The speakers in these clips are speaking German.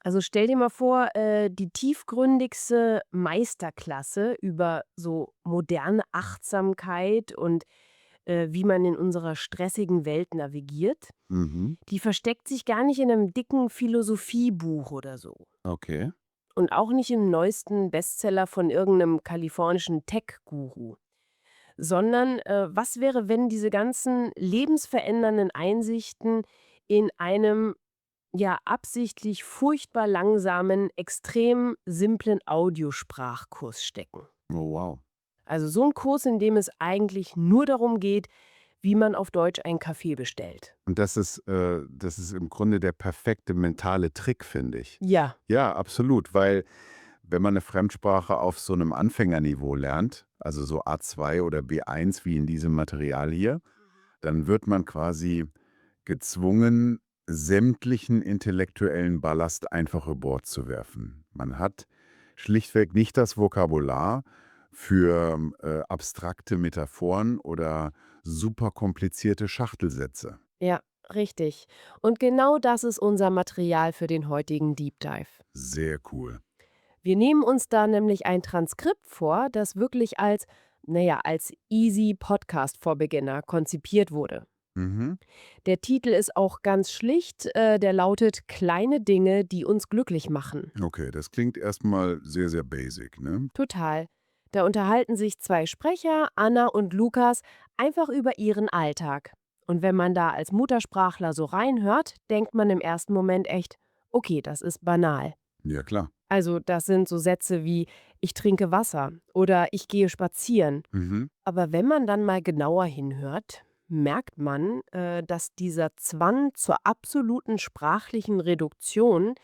Also stell dir mal vor, die tiefgründigste Meisterklasse über so moderne Achtsamkeit und wie man in unserer stressigen Welt navigiert, Mhm. die versteckt sich gar nicht in einem dicken Philosophiebuch oder so. Okay. Und auch nicht im neuesten Bestseller von irgendeinem kalifornischen Tech-Guru. Sondern was wäre, wenn diese ganzen lebensverändernden Einsichten in einem ja absichtlich furchtbar langsamen, extrem simplen Audiosprachkurs stecken? Oh, wow. Also so ein Kurs, in dem es eigentlich nur darum geht, wie man auf Deutsch einen Kaffee bestellt. Und das ist im Grunde der perfekte mentale Trick, finde ich. Ja, Ja, absolut, weil wenn man eine Fremdsprache auf so einem Anfängerniveau lernt, also so A2 oder B1 wie in diesem Material hier, dann wird man quasi gezwungen, sämtlichen intellektuellen Ballast einfach über Bord zu werfen. Man hat schlichtweg nicht das Vokabular für, abstrakte Metaphoren oder super komplizierte Schachtelsätze. ja, richtig. Und genau das ist unser Material für den heutigen Deep Dive. Sehr cool. Wir nehmen uns da nämlich ein Transkript vor, das wirklich als, naja, als Easy Podcast for Beginner konzipiert wurde. Mhm. Der Titel ist auch ganz schlicht, der lautet Kleine Dinge, die uns glücklich machen. Okay, das klingt erstmal sehr, sehr basic, ne? Total. Da unterhalten sich zwei Sprecher, Anna und Lukas, einfach über ihren Alltag. Und wenn man da als Muttersprachler so reinhört, denkt man im ersten Moment echt, okay, das ist banal. Ja, klar. Also das sind so Sätze wie ich trinke Wasser oder ich gehe spazieren. Mhm. Aber wenn man dann mal genauer hinhört, merkt man, dass dieser Zwang zur absoluten sprachlichen Reduktion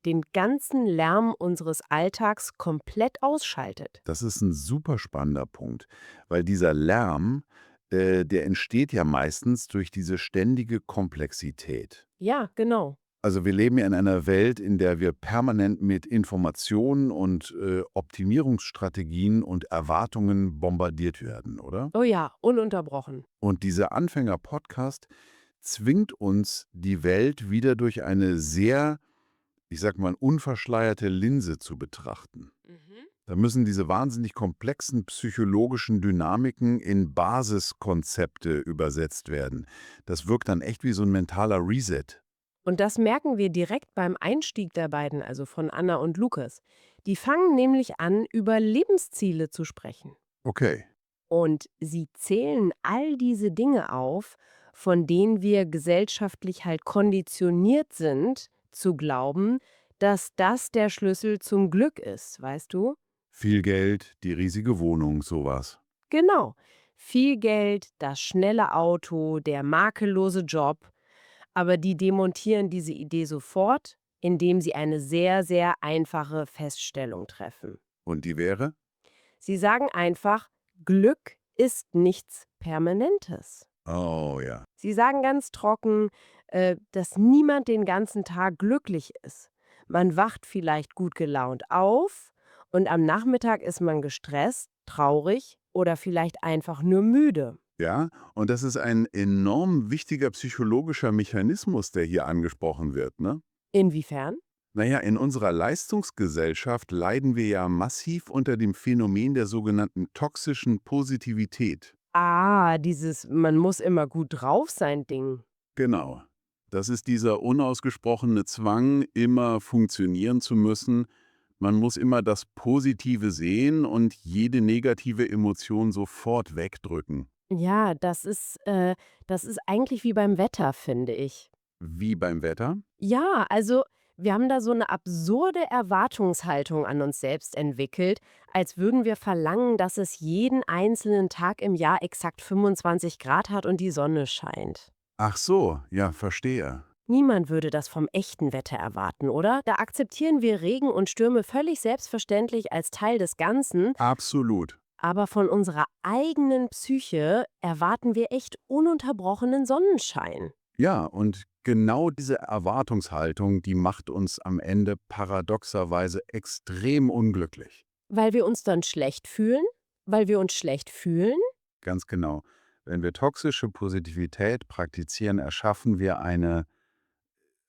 den ganzen Lärm unseres Alltags komplett ausschaltet. Das ist ein super spannender Punkt, weil dieser Lärm, der entsteht ja meistens durch diese ständige Komplexität. Ja, genau. Also, wir leben ja in einer Welt, in der wir permanent mit Informationen und, Optimierungsstrategien und Erwartungen bombardiert werden, oder? Oh ja, ununterbrochen. Und dieser Anfänger-Podcast zwingt uns, die Welt wieder durch eine sehr, ich sage mal, unverschleierte Linse zu betrachten. Mhm. Da müssen diese wahnsinnig komplexen psychologischen Dynamiken in Basiskonzepte übersetzt werden. Das wirkt dann echt wie so ein mentaler Reset. Und das merken wir direkt beim Einstieg der beiden, also von Anna und Lukas. Die fangen nämlich an, über Lebensziele zu sprechen. Okay. Und sie zählen all diese Dinge auf, von denen wir gesellschaftlich halt konditioniert sind, zu glauben, dass das der Schlüssel zum Glück ist, weißt du? Viel Geld, die riesige Wohnung, sowas. Genau. Viel Geld, das schnelle Auto, der makellose Job. Aber die demontieren diese Idee sofort, indem sie eine sehr, sehr einfache Feststellung treffen. Und die wäre? Sie sagen einfach, Glück ist nichts Permanentes. Oh ja. Sie sagen ganz trocken, dass niemand den ganzen Tag glücklich ist. Man wacht vielleicht gut gelaunt auf und am Nachmittag ist man gestresst, traurig oder vielleicht einfach nur müde. Ja, und das ist ein enorm wichtiger psychologischer Mechanismus, der hier angesprochen wird, ne? Inwiefern? Na ja, in unserer Leistungsgesellschaft leiden wir ja massiv unter dem Phänomen der sogenannten toxischen Positivität. Ah, dieses man muss immer gut drauf sein Ding. Genau. Das ist dieser unausgesprochene Zwang, immer funktionieren zu müssen. Man muss immer das Positive sehen und jede negative Emotion sofort wegdrücken. Ja, das ist eigentlich wie beim Wetter, finde ich. Wie beim Wetter? Ja, also wir haben da so eine absurde Erwartungshaltung an uns selbst entwickelt, als würden wir verlangen, dass es jeden einzelnen Tag im Jahr exakt 25 Grad hat und die Sonne scheint. Ach so, ja, verstehe. Niemand würde das vom echten Wetter erwarten, oder? Da akzeptieren wir Regen und Stürme völlig selbstverständlich als Teil des Ganzen, Absolut. aber von unserer eigenen Psyche erwarten wir echt ununterbrochenen Sonnenschein. Ja, und genau diese Erwartungshaltung, die macht uns am Ende paradoxerweise extrem unglücklich. Weil wir uns dann schlecht fühlen? Weil wir uns schlecht fühlen? Ganz genau. Wenn wir toxische Positivität praktizieren, erschaffen wir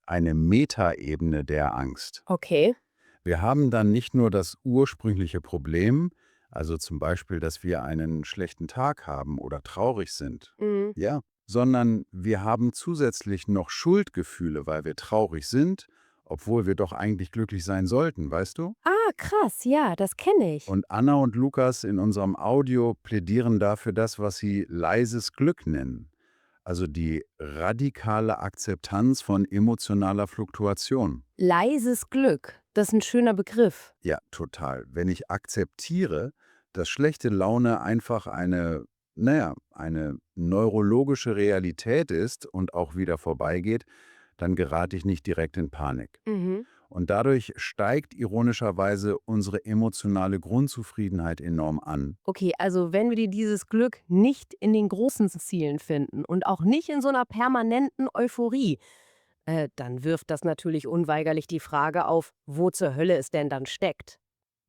eine Metaebene der Angst. Okay. Wir haben dann nicht nur das ursprüngliche Problem, also zum Beispiel, dass wir einen schlechten Tag haben oder traurig sind, Mhm. ja, sondern wir haben zusätzlich noch Schuldgefühle, weil wir traurig sind, obwohl wir doch eigentlich glücklich sein sollten, weißt du? Ah, krass, ja, das kenne ich. Und Anna und Lukas in unserem Audio plädieren dafür das, was sie leises Glück nennen. Also die radikale Akzeptanz von emotionaler Fluktuation. Leises Glück, das ist ein schöner Begriff. Ja, total. Wenn ich akzeptiere, dass schlechte Laune einfach eine neurologische Realität ist und auch wieder vorbeigeht, dann gerate ich nicht direkt in Panik. Mhm. Und dadurch steigt ironischerweise unsere emotionale Grundzufriedenheit enorm an. Okay, also wenn wir dieses Glück nicht in den großen Zielen finden und auch nicht in so einer permanenten Euphorie, dann wirft das natürlich unweigerlich die Frage auf, wo zur Hölle es denn dann steckt.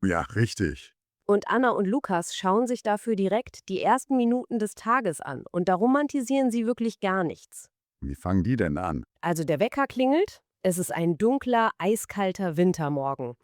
Ja, richtig. Und Anna und Lukas schauen sich dafür direkt die ersten Minuten des Tages an und da romantisieren sie wirklich gar nichts. Wie fangen die denn an? Also der Wecker klingelt, es ist ein dunkler, eiskalter Wintermorgen.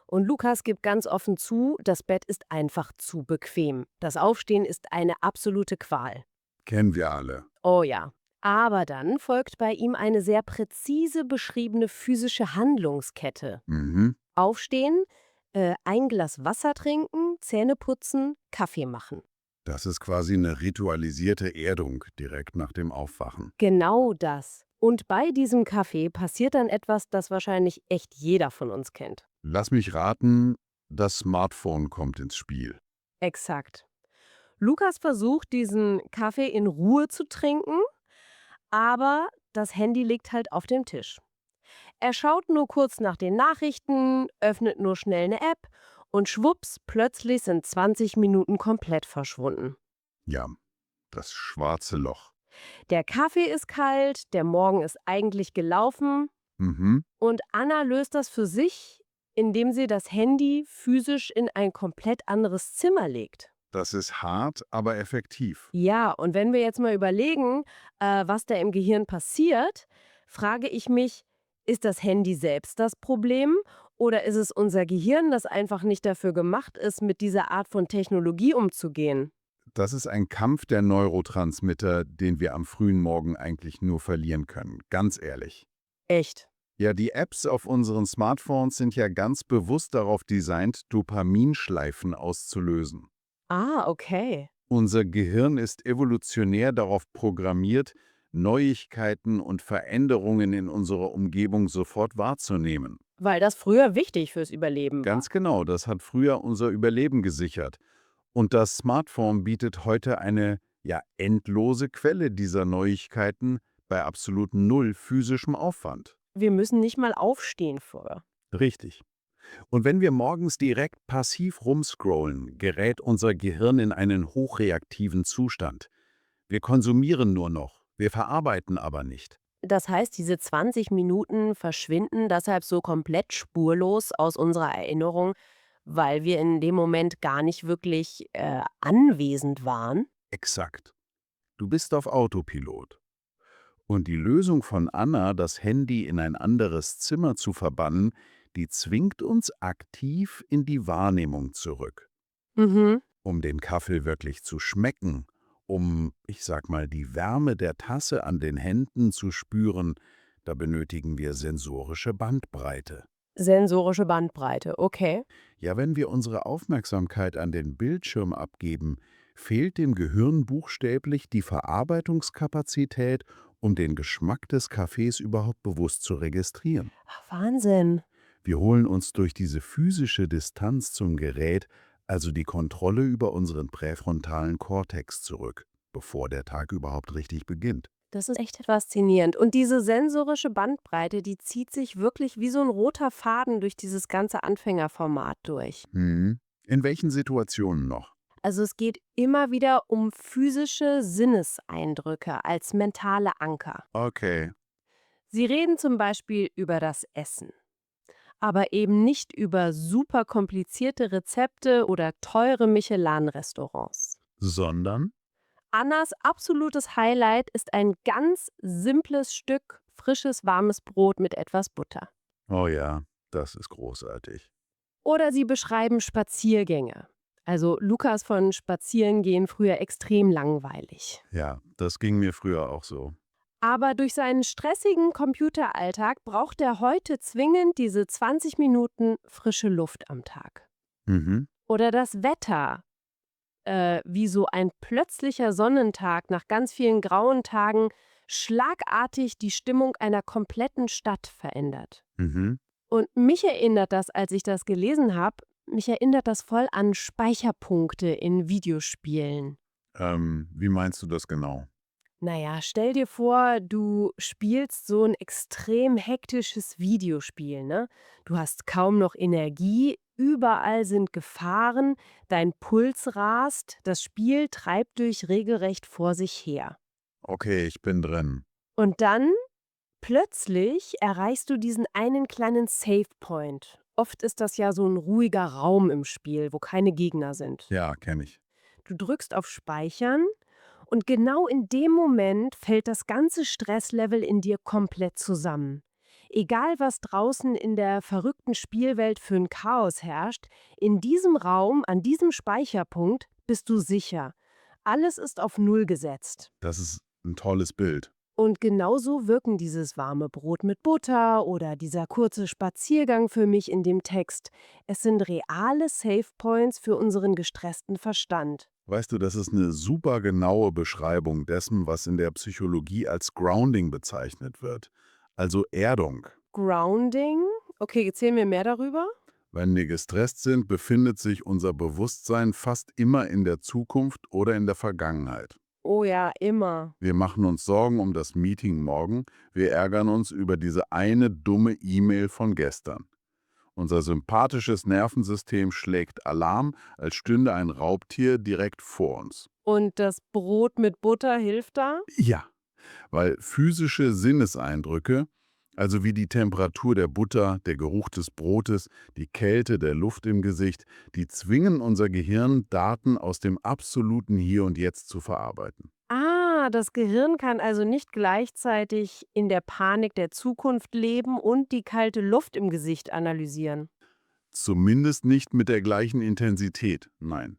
Und Lukas gibt ganz offen zu, das Bett ist einfach zu bequem. Das Aufstehen ist eine absolute Qual. Kennen wir alle. Oh ja. Aber dann folgt bei ihm eine sehr präzise beschriebene physische Handlungskette. Mhm. Aufstehen, ein Glas Wasser trinken, Zähne putzen, Kaffee machen. Das ist quasi eine ritualisierte Erdung direkt nach dem Aufwachen. Genau das. Und bei diesem Kaffee passiert dann etwas, das wahrscheinlich echt jeder von uns kennt. Lass mich raten, das Smartphone kommt ins Spiel. Exakt. Lukas versucht, diesen Kaffee in Ruhe zu trinken, aber das Handy liegt halt auf dem Tisch. Er schaut nur kurz nach den Nachrichten, öffnet nur schnell eine App und schwupps, plötzlich sind 20 Minuten komplett verschwunden. Ja, das schwarze Loch. Der Kaffee ist kalt, der Morgen ist eigentlich gelaufen Mhm. und Anna löst das für sich, indem sie das Handy physisch in ein komplett anderes Zimmer legt. Das ist hart, aber effektiv. Ja, und wenn wir jetzt mal überlegen, was da im Gehirn passiert, frage ich mich, ist das Handy selbst das Problem oder ist es unser Gehirn, das einfach nicht dafür gemacht ist, mit dieser Art von Technologie umzugehen? Das ist ein Kampf der Neurotransmitter, den wir am frühen Morgen eigentlich nur verlieren können. Ganz ehrlich. Echt? Ja, die Apps auf unseren Smartphones sind ja ganz bewusst darauf designt, Dopaminschleifen auszulösen. Ah, okay. Unser Gehirn ist evolutionär darauf programmiert, Neuigkeiten und Veränderungen in unserer Umgebung sofort wahrzunehmen. Weil das früher wichtig fürs Überleben war. Ganz genau, das hat früher unser Überleben gesichert. Und das Smartphone bietet heute eine endlose Quelle dieser Neuigkeiten bei absolut null physischem Aufwand. Wir müssen nicht mal aufstehen vorher. Richtig. Und wenn wir morgens direkt passiv rumscrollen, gerät unser Gehirn in einen hochreaktiven Zustand. Wir konsumieren nur noch, wir verarbeiten aber nicht. Das heißt, diese 20 Minuten verschwinden deshalb so komplett spurlos aus unserer Erinnerung, weil wir in dem Moment gar nicht wirklich anwesend waren. Exakt. Du bist auf Autopilot. Und die Lösung von Anna, das Handy in ein anderes Zimmer zu verbannen, die zwingt uns aktiv in die Wahrnehmung zurück. Mhm. Um den Kaffee wirklich zu schmecken, um, ich sag mal, die Wärme der Tasse an den Händen zu spüren, da benötigen wir sensorische Bandbreite. Sensorische Bandbreite, okay. Ja, wenn wir unsere Aufmerksamkeit an den Bildschirm abgeben, fehlt dem Gehirn buchstäblich die Verarbeitungskapazität, um den Geschmack des Kaffees überhaupt bewusst zu registrieren. Ach, Wahnsinn. Wir holen uns durch diese physische Distanz zum Gerät also die Kontrolle über unseren präfrontalen Kortex zurück, bevor der Tag überhaupt richtig beginnt. Das ist echt faszinierend. Und diese sensorische Bandbreite, die zieht sich wirklich wie so ein roter Faden durch dieses ganze Anfängerformat durch. Mhm. In welchen Situationen noch? Also es geht immer wieder um physische Sinneseindrücke als mentale Anker. Okay. Sie reden zum Beispiel über das Essen, aber eben nicht über super komplizierte Rezepte oder teure Michelin-Restaurants. Sondern? Annas absolutes Highlight ist ein ganz simples Stück frisches, warmes Brot mit etwas Butter. Oh ja, das ist großartig. Oder sie beschreiben Spaziergänge. Also Lukas von Spazierengehen früher extrem langweilig. Ja, das ging mir früher auch so. Aber durch seinen stressigen Computeralltag braucht er heute zwingend diese 20 Minuten frische Luft am Tag. Mhm. Oder das Wetter, wie so ein plötzlicher Sonnentag nach ganz vielen grauen Tagen schlagartig die Stimmung einer kompletten Stadt verändert. Mhm. Und mich erinnert das, als ich das gelesen habe, mich erinnert das voll an Speicherpunkte in Videospielen. Wie meinst du das genau? Naja, stell dir vor, du spielst so ein extrem hektisches Videospiel, ne? Du hast kaum noch Energie, überall sind Gefahren, dein Puls rast, das Spiel treibt dich regelrecht vor sich her. Okay, ich bin drin. Und dann plötzlich erreichst du diesen einen kleinen Save Point. Oft ist das ja so ein ruhiger Raum im Spiel, wo keine Gegner sind. Ja, kenne ich. Du drückst auf Speichern und genau in dem Moment fällt das ganze Stresslevel in dir komplett zusammen. Egal, was draußen in der verrückten Spielwelt für ein Chaos herrscht, in diesem Raum, an diesem Speicherpunkt, bist du sicher. Alles ist auf Null gesetzt. Das ist ein tolles Bild. Und genauso wirken dieses warme Brot mit Butter oder dieser kurze Spaziergang für mich in dem Text. Es sind reale Save Points für unseren gestressten Verstand. Weißt du, das ist eine super genaue Beschreibung dessen, was in der Psychologie als Grounding bezeichnet wird. Also Erdung. Grounding? Okay, erzähl mir mehr darüber. Wenn wir gestresst sind, befindet sich unser Bewusstsein fast immer in der Zukunft oder in der Vergangenheit. Oh ja, immer. Wir machen uns Sorgen um das Meeting morgen, wir ärgern uns über diese eine dumme E-Mail von gestern. Unser sympathisches Nervensystem schlägt Alarm, als stünde ein Raubtier direkt vor uns. Und das Brot mit Butter hilft da? Ja, weil physische Sinneseindrücke, also wie die Temperatur der Butter, der Geruch des Brotes, die Kälte der Luft im Gesicht, die zwingen unser Gehirn, Daten aus dem absoluten Hier und Jetzt zu verarbeiten. Ah, das Gehirn kann also nicht gleichzeitig in der Panik der Zukunft leben und die kalte Luft im Gesicht analysieren. Zumindest nicht mit der gleichen Intensität, nein.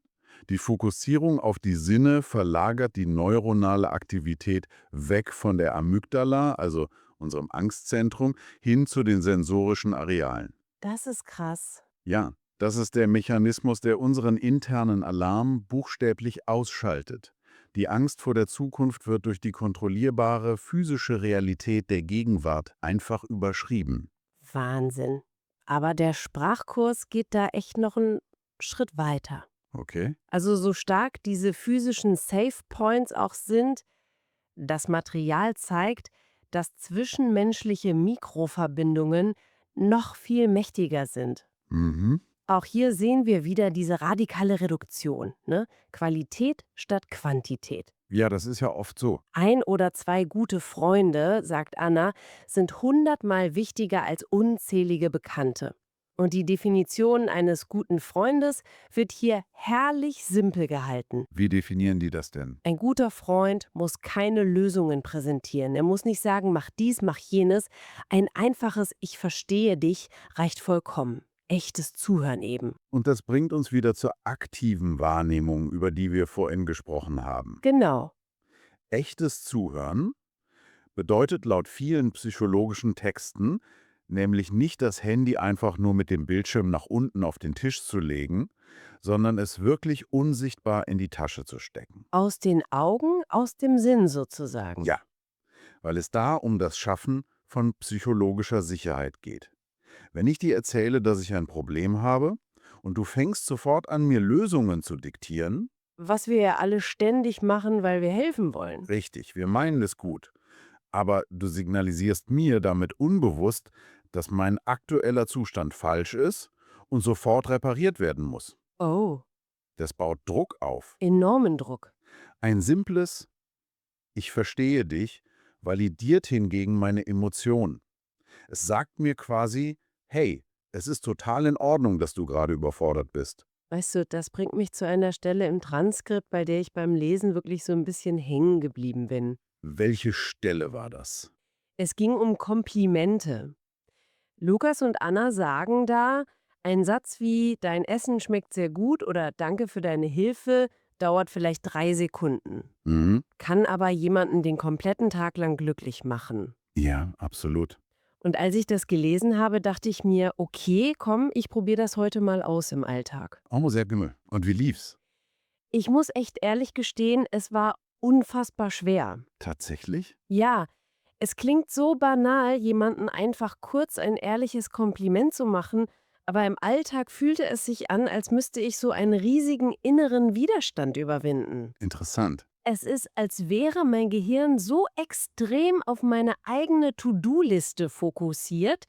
Die Fokussierung auf die Sinne verlagert die neuronale Aktivität weg von der Amygdala, also unserem Angstzentrum, hin zu den sensorischen Arealen. Das ist krass. Ja, das ist der Mechanismus, der unseren internen Alarm buchstäblich ausschaltet. Die Angst vor der Zukunft wird durch die kontrollierbare physische Realität der Gegenwart einfach überschrieben. Wahnsinn. Aber der Sprachkurs geht da echt noch einen Schritt weiter. Okay? Also so stark diese physischen Save Points auch sind, das Material zeigt, dass zwischenmenschliche Mikroverbindungen noch viel mächtiger sind. Mhm. Auch hier sehen wir wieder diese radikale Reduktion, ne? Qualität statt Quantität. Ja, das ist ja oft so. Ein oder zwei gute Freunde, sagt Anna, sind 100-mal wichtiger als unzählige Bekannte. Und die Definition eines guten Freundes wird hier herrlich simpel gehalten. Wie definieren die das denn? Ein guter Freund muss keine Lösungen präsentieren. Er muss nicht sagen, mach dies, mach jenes. Ein einfaches Ich verstehe dich reicht vollkommen. Echtes Zuhören eben. Und das bringt uns wieder zur aktiven Wahrnehmung, über die wir vorhin gesprochen haben. Genau. Echtes Zuhören bedeutet laut vielen psychologischen Texten nämlich nicht das Handy einfach nur mit dem Bildschirm nach unten auf den Tisch zu legen, sondern es wirklich unsichtbar in die Tasche zu stecken. Aus den Augen, aus dem Sinn sozusagen. Ja, weil es da um das Schaffen von psychologischer Sicherheit geht. Wenn ich dir erzähle, dass ich ein Problem habe und du fängst sofort an, mir Lösungen zu diktieren, Was wir ja alle ständig machen, weil wir helfen wollen. richtig, wir meinen es gut, aber du signalisierst mir damit unbewusst, dass mein aktueller Zustand falsch ist und sofort repariert werden muss. Oh, Das baut Druck auf. enormen Druck. Ein simples Ich verstehe dich validiert hingegen meine Emotion. Es sagt mir quasi, hey, es ist total in Ordnung, dass du gerade überfordert bist. Weißt du, das bringt mich zu einer Stelle im Transkript, bei der ich beim Lesen wirklich so ein bisschen hängen geblieben bin. Welche Stelle war das? Es ging um Komplimente. Lukas und Anna sagen da, ein Satz wie „Dein Essen schmeckt sehr gut" oder „Danke für deine Hilfe" dauert vielleicht 3 Sekunden, Mhm. kann aber jemanden den kompletten Tag lang glücklich machen. Ja, absolut. Und als ich das gelesen habe, dachte ich mir, okay, komm, ich probiere das heute mal aus im Alltag. Oh, sehr Gümmel. Und wie lief's? Ich muss echt ehrlich gestehen, es war unfassbar schwer. Tatsächlich? Ja, es klingt so banal, jemanden einfach kurz ein ehrliches Kompliment zu machen, aber im Alltag fühlte es sich an, als müsste ich so einen riesigen inneren Widerstand überwinden. Interessant. Es ist, als wäre mein Gehirn so extrem auf meine eigene To-Do-Liste fokussiert,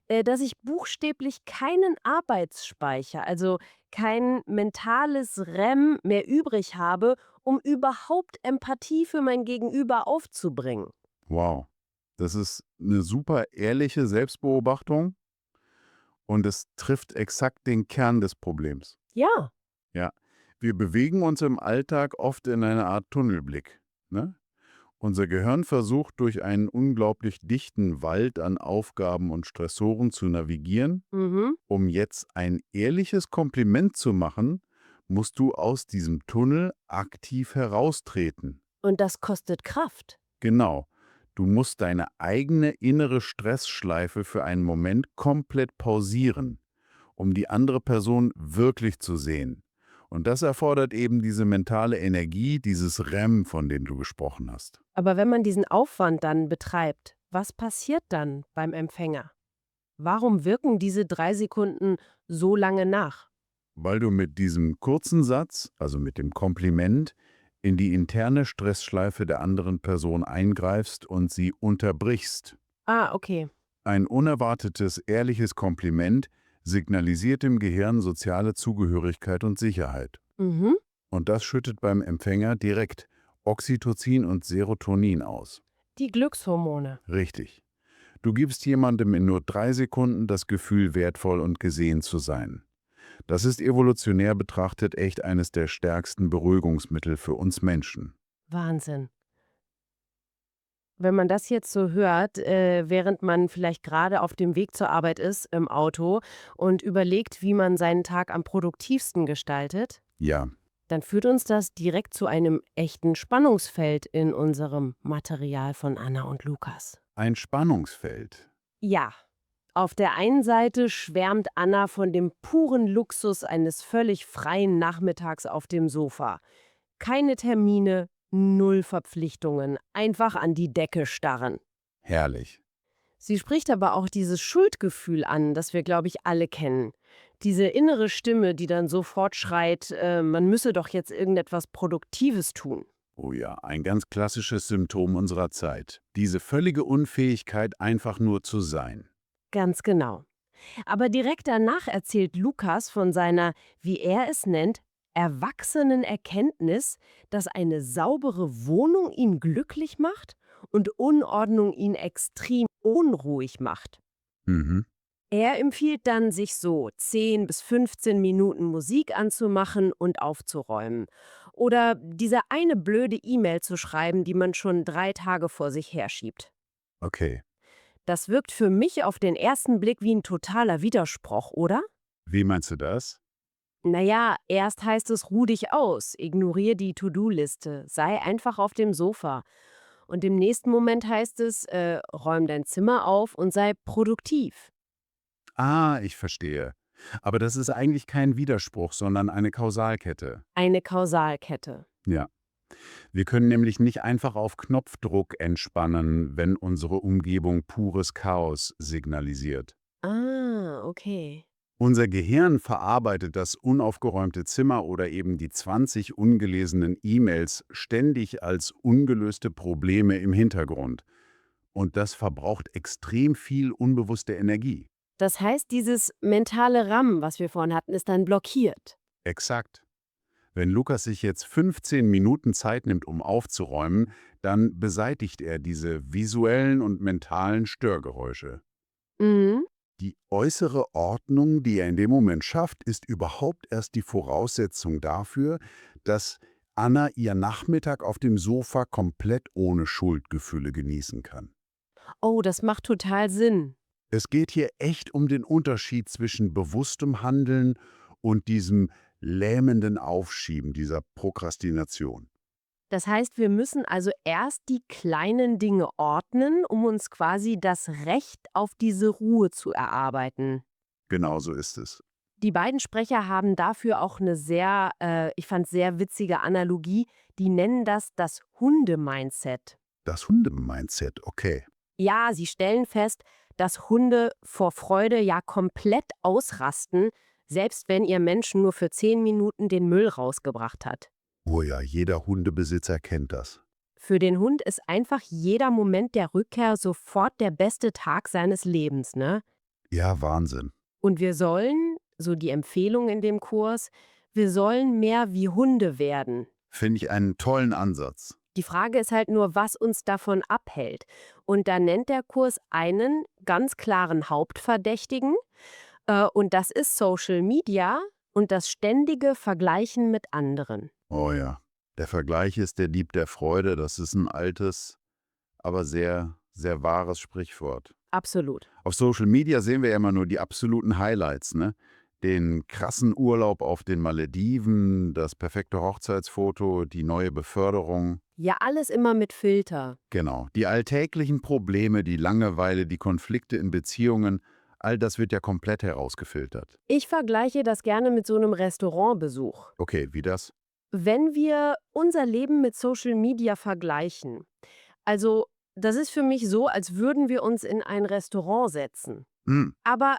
dass ich buchstäblich keinen Arbeitsspeicher, also kein mentales REM mehr übrig habe, um überhaupt Empathie für mein Gegenüber aufzubringen. Wow. Das ist eine super ehrliche Selbstbeobachtung und es trifft exakt den Kern des Problems. Ja. Ja. Wir bewegen uns im Alltag oft in einer Art Tunnelblick, ne? Unser Gehirn versucht, durch einen unglaublich dichten Wald an Aufgaben und Stressoren zu navigieren. Mhm. Um jetzt ein ehrliches Kompliment zu machen, musst du aus diesem Tunnel aktiv heraustreten. Und das kostet Kraft. Genau. Du musst deine eigene innere Stressschleife für einen Moment komplett pausieren, um die andere Person wirklich zu sehen. Und das erfordert eben diese mentale Energie, dieses REM, von dem du gesprochen hast. Aber wenn man diesen Aufwand dann betreibt, was passiert dann beim Empfänger? Warum wirken diese 3 Sekunden so lange nach? Weil du mit diesem kurzen Satz, also mit dem Kompliment, in die interne Stressschleife der anderen Person eingreifst und sie unterbrichst. Ah, okay. Ein unerwartetes, ehrliches Kompliment signalisiert dem Gehirn soziale Zugehörigkeit und Sicherheit. Mhm. Und das schüttet beim Empfänger direkt Oxytocin und Serotonin aus. Die Glückshormone. Richtig. Du gibst jemandem in nur 3 Sekunden das Gefühl, wertvoll und gesehen zu sein. Das ist evolutionär betrachtet echt eines der stärksten Beruhigungsmittel für uns Menschen. Wahnsinn. Wenn man das jetzt so hört, während man vielleicht gerade auf dem Weg zur Arbeit ist im Auto und überlegt, wie man seinen Tag am produktivsten gestaltet, Ja, dann führt uns das direkt zu einem echten Spannungsfeld in unserem Material von Anna und Lukas. ein Spannungsfeld. Ja, auf der einen Seite schwärmt Anna von dem puren Luxus eines völlig freien Nachmittags auf dem Sofa. Keine Termine, null Verpflichtungen, einfach an die Decke starren. Herrlich. Sie spricht aber auch dieses Schuldgefühl an, das wir, glaube ich, alle kennen. Diese innere Stimme, die dann sofort schreit, man müsse doch jetzt irgendetwas Produktives tun. Oh ja, ein ganz klassisches Symptom unserer Zeit. Diese völlige Unfähigkeit, einfach nur zu sein. Ganz genau. Aber direkt danach erzählt Lukas von seiner, wie er es nennt, erwachsenen Erkenntnis, dass eine saubere Wohnung ihn glücklich macht und Unordnung ihn extrem unruhig macht. Mhm. Er empfiehlt dann, sich so 10 bis 15 Minuten Musik anzumachen und aufzuräumen. Oder diese eine blöde E-Mail zu schreiben, die man schon 3 Tage vor sich herschiebt. Okay. Das wirkt für mich auf den ersten Blick wie ein totaler Widerspruch, oder? Wie meinst du das? Naja, erst heißt es, ruh dich aus, ignoriere die To-Do-Liste, sei einfach auf dem Sofa. Und im nächsten Moment heißt es, räum dein Zimmer auf und sei produktiv. Ah, ich verstehe. Aber das ist eigentlich kein Widerspruch, sondern eine Kausalkette. Eine Kausalkette. Ja. Wir können nämlich nicht einfach auf Knopfdruck entspannen, wenn unsere Umgebung pures Chaos signalisiert. Ah, okay. Unser Gehirn verarbeitet das unaufgeräumte Zimmer oder eben die 20 ungelesenen E-Mails ständig als ungelöste Probleme im Hintergrund. Und das verbraucht extrem viel unbewusste Energie. Das heißt, dieses mentale RAM, was wir vorhin hatten, ist dann blockiert. Exakt. Wenn Lukas sich jetzt 15 Minuten Zeit nimmt, um aufzuräumen, dann beseitigt er diese visuellen und mentalen Störgeräusche. Mhm. Die äußere Ordnung, die er in dem Moment schafft, ist überhaupt erst die Voraussetzung dafür, dass Anna ihr Nachmittag auf dem Sofa komplett ohne Schuldgefühle genießen kann. Oh, das macht total Sinn. Es geht hier echt um den Unterschied zwischen bewusstem Handeln und diesem lähmenden Aufschieben, dieser Prokrastination. Das heißt, wir müssen also erst die kleinen Dinge ordnen, um uns quasi das Recht auf diese Ruhe zu erarbeiten. Genau so ist es. Die beiden Sprecher haben dafür auch eine sehr, ich fand, sehr witzige Analogie. Die nennen das Hunde-Mindset. Das Hundemindset, okay. Ja, sie stellen fest, dass Hunde vor Freude ja komplett ausrasten, selbst wenn ihr Mensch nur für 10 Minuten den Müll rausgebracht hat. Oh ja, jeder Hundebesitzer kennt das. Für den Hund ist einfach jeder Moment der Rückkehr sofort der beste Tag seines Lebens, ne? Ja, Wahnsinn. Und wir sollen, so die Empfehlung in dem Kurs, wir sollen mehr wie Hunde werden. Finde ich einen tollen Ansatz. Die Frage ist halt nur, was uns davon abhält. Und da nennt der Kurs einen ganz klaren Hauptverdächtigen. Und das ist Social Media und das ständige Vergleichen mit anderen. Oh ja. Der Vergleich ist der Dieb der Freude. Das ist ein altes, aber sehr, sehr wahres Sprichwort. Absolut. Auf Social Media sehen wir ja immer nur die absoluten Highlights, ne? Den krassen Urlaub auf den Malediven, das perfekte Hochzeitsfoto, die neue Beförderung. Ja, alles immer mit Filter. Genau. Die alltäglichen Probleme, die Langeweile, die Konflikte in Beziehungen, all das wird ja komplett herausgefiltert. Ich vergleiche das gerne mit so einem Restaurantbesuch. Okay, wie das? Wenn wir unser Leben mit Social Media vergleichen, also das ist für mich so, als würden wir uns in ein Restaurant setzen. Hm, Aber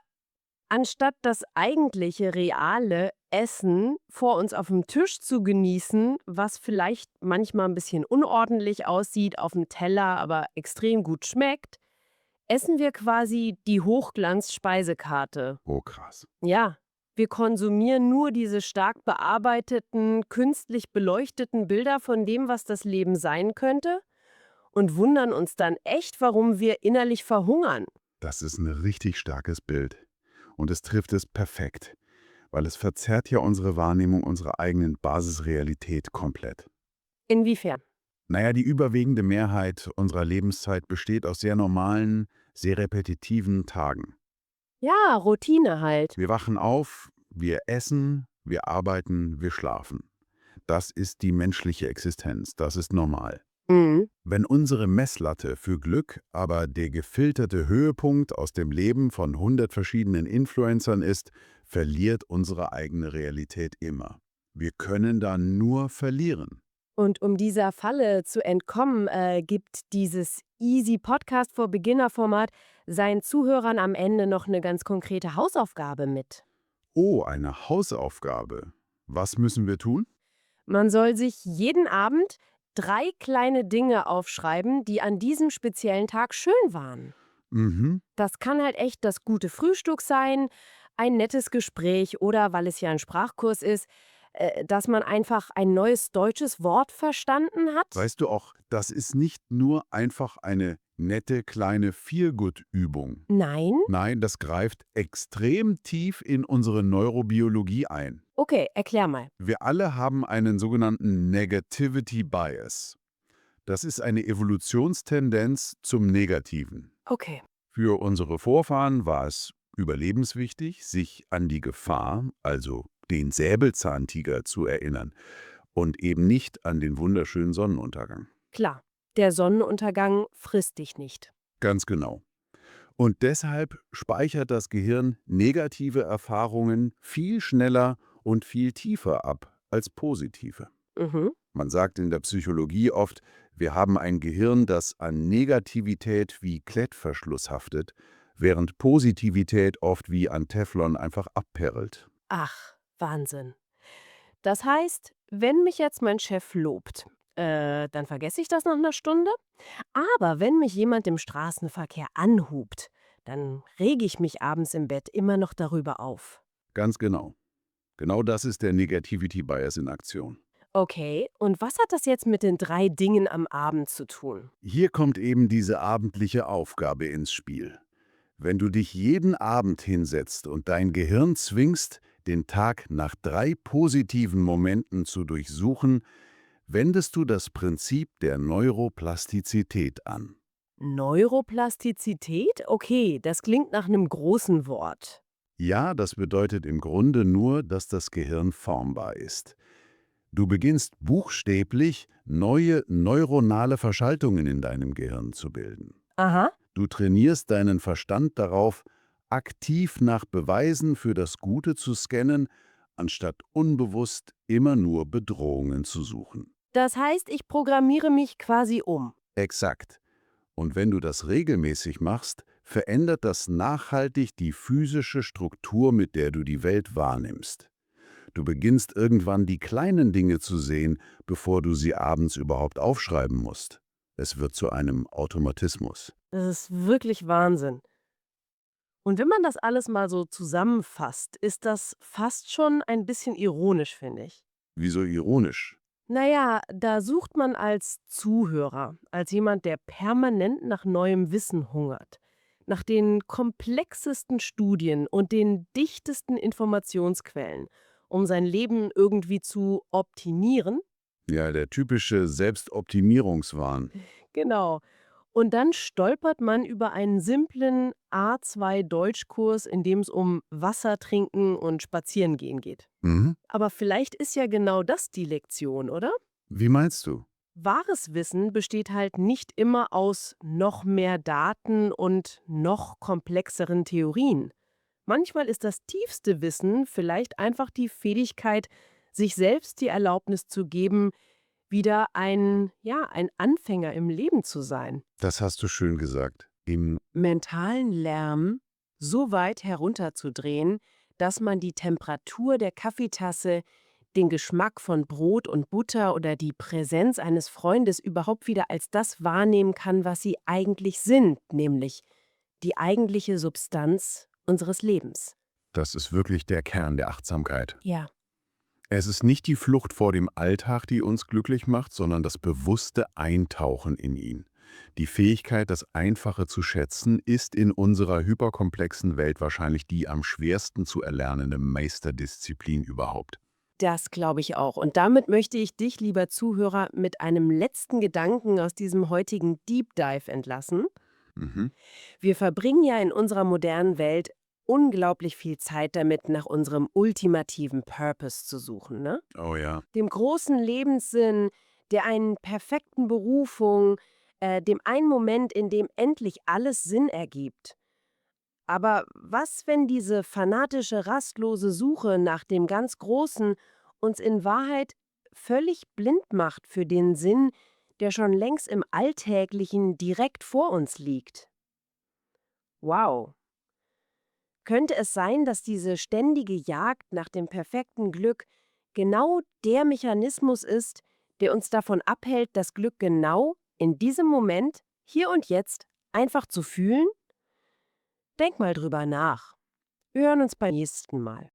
anstatt das eigentliche, reale Essen vor uns auf dem Tisch zu genießen, was vielleicht manchmal ein bisschen unordentlich aussieht auf dem Teller, aber extrem gut schmeckt, essen wir quasi die Hochglanzspeisekarte. oh krass. Ja, wir konsumieren nur diese stark bearbeiteten, künstlich beleuchteten Bilder von dem, was das Leben sein könnte und wundern uns dann echt, warum wir innerlich verhungern. Das ist ein richtig starkes Bild. Und es trifft es perfekt, weil es verzerrt ja unsere Wahrnehmung unserer eigenen Basisrealität komplett. Inwiefern? Naja, die überwiegende Mehrheit unserer Lebenszeit besteht aus sehr normalen, sehr repetitiven Tagen. Ja, Routine halt. Wir wachen auf, wir essen, wir arbeiten, wir schlafen. Das ist die menschliche Existenz, das ist normal. Mhm. Wenn unsere Messlatte für Glück aber der gefilterte Höhepunkt aus dem Leben von 100 verschiedenen Influencern ist, verliert unsere eigene Realität immer. Wir können da nur verlieren. Und um dieser Falle zu entkommen, gibt dieses Easy Podcast for Beginner Format seinen Zuhörern am Ende noch eine ganz konkrete Hausaufgabe mit. Oh, eine Hausaufgabe. Was müssen wir tun? Man soll sich jeden Abend 3 kleine Dinge aufschreiben, die an diesem speziellen Tag schön waren. Mhm. Das kann halt echt das gute Frühstück sein, ein nettes Gespräch oder, weil es ja ein Sprachkurs ist, dass man einfach ein neues deutsches Wort verstanden hat. Weißt du auch, das ist nicht nur einfach eine nette kleine Feel-Good-Übung. Nein? Nein, das greift extrem tief in unsere Neurobiologie ein. Okay, erklär mal. Wir alle haben einen sogenannten Negativity Bias. Das ist eine Evolutionstendenz zum Negativen. Okay. Für unsere Vorfahren war es überlebenswichtig, sich an die Gefahr, also den Säbelzahntiger, zu erinnern und eben nicht an den wunderschönen Sonnenuntergang. Klar, der Sonnenuntergang frisst dich nicht. Ganz genau. Und deshalb speichert das Gehirn negative Erfahrungen viel schneller und viel tiefer ab als positive. Mhm. Man sagt in der Psychologie oft, wir haben ein Gehirn, das an Negativität wie Klettverschluss haftet, während Positivität oft wie an Teflon einfach abperlt. Ach, Wahnsinn. Das heißt, wenn mich jetzt mein Chef lobt, dann vergesse ich das nach einer Stunde. Aber wenn mich jemand im Straßenverkehr anhupt, dann rege ich mich abends im Bett immer noch darüber auf. Ganz genau. Genau das ist der Negativity Bias in Aktion. Okay, und was hat das jetzt mit den 3 Dingen am Abend zu tun? Hier kommt eben diese abendliche Aufgabe ins Spiel. Wenn du dich jeden Abend hinsetzt und dein Gehirn zwingst, den Tag nach 3 positiven Momenten zu durchsuchen, wendest du das Prinzip der Neuroplastizität an. Neuroplastizität? Okay, das klingt nach einem großen Wort. Ja, das bedeutet im Grunde nur, dass das Gehirn formbar ist. Du beginnst buchstäblich neue neuronale Verschaltungen in deinem Gehirn zu bilden. Aha. Du trainierst deinen Verstand darauf, aktiv nach Beweisen für das Gute zu scannen, anstatt unbewusst immer nur Bedrohungen zu suchen. Das heißt, ich programmiere mich quasi um. Exakt. Und wenn du das regelmäßig machst, verändert das nachhaltig die physische Struktur, mit der du die Welt wahrnimmst. Du beginnst irgendwann die kleinen Dinge zu sehen, bevor du sie abends überhaupt aufschreiben musst. Es wird zu einem Automatismus. Das ist wirklich Wahnsinn. Und wenn man das alles mal so zusammenfasst, ist das fast schon ein bisschen ironisch, finde ich. Wieso ironisch? Naja, da sucht man als Zuhörer, als jemand, der permanent nach neuem Wissen hungert, nach den komplexesten Studien und den dichtesten Informationsquellen, um sein Leben irgendwie zu optimieren. Ja, der typische Selbstoptimierungswahn. Genau. Und dann stolpert man über einen simplen A2-Deutschkurs, in dem es um Wasser trinken und Spazierengehen geht. Mhm. Aber vielleicht ist ja genau das die Lektion, oder? Wie meinst du? Wahres Wissen besteht halt nicht immer aus noch mehr Daten und noch komplexeren Theorien. Manchmal ist das tiefste Wissen vielleicht einfach die Fähigkeit, sich selbst die Erlaubnis zu geben, wieder ein Anfänger im Leben zu sein. Das hast du schön gesagt. Im Mentalen Lärm so weit herunterzudrehen, dass man die Temperatur der Kaffeetasse, den Geschmack von Brot und Butter oder die Präsenz eines Freundes überhaupt wieder als das wahrnehmen kann, was sie eigentlich sind, nämlich die eigentliche Substanz unseres Lebens. Das ist wirklich der Kern der Achtsamkeit. Ja. Es ist nicht die Flucht vor dem Alltag, die uns glücklich macht, sondern das bewusste Eintauchen in ihn. Die Fähigkeit, das Einfache zu schätzen, ist in unserer hyperkomplexen Welt wahrscheinlich die am schwersten zu erlernende Meisterdisziplin überhaupt. Das glaube ich auch. Und damit möchte ich dich, lieber Zuhörer, mit einem letzten Gedanken aus diesem heutigen Deep Dive entlassen. Mhm. Wir verbringen ja in unserer modernen Welt unglaublich viel Zeit damit, nach unserem ultimativen Purpose zu suchen, ne? Oh ja. Dem großen Lebenssinn, der einen perfekten Berufung, dem einen Moment, in dem endlich alles Sinn ergibt. Aber was, wenn diese fanatische, rastlose Suche nach dem ganz Großen uns in Wahrheit völlig blind macht für den Sinn, der schon längst im Alltäglichen direkt vor uns liegt? Wow. Könnte es sein, dass diese ständige Jagd nach dem perfekten Glück genau der Mechanismus ist, der uns davon abhält, das Glück genau in diesem Moment, hier und jetzt, einfach zu fühlen? Denk mal drüber nach. Wir hören uns beim nächsten Mal.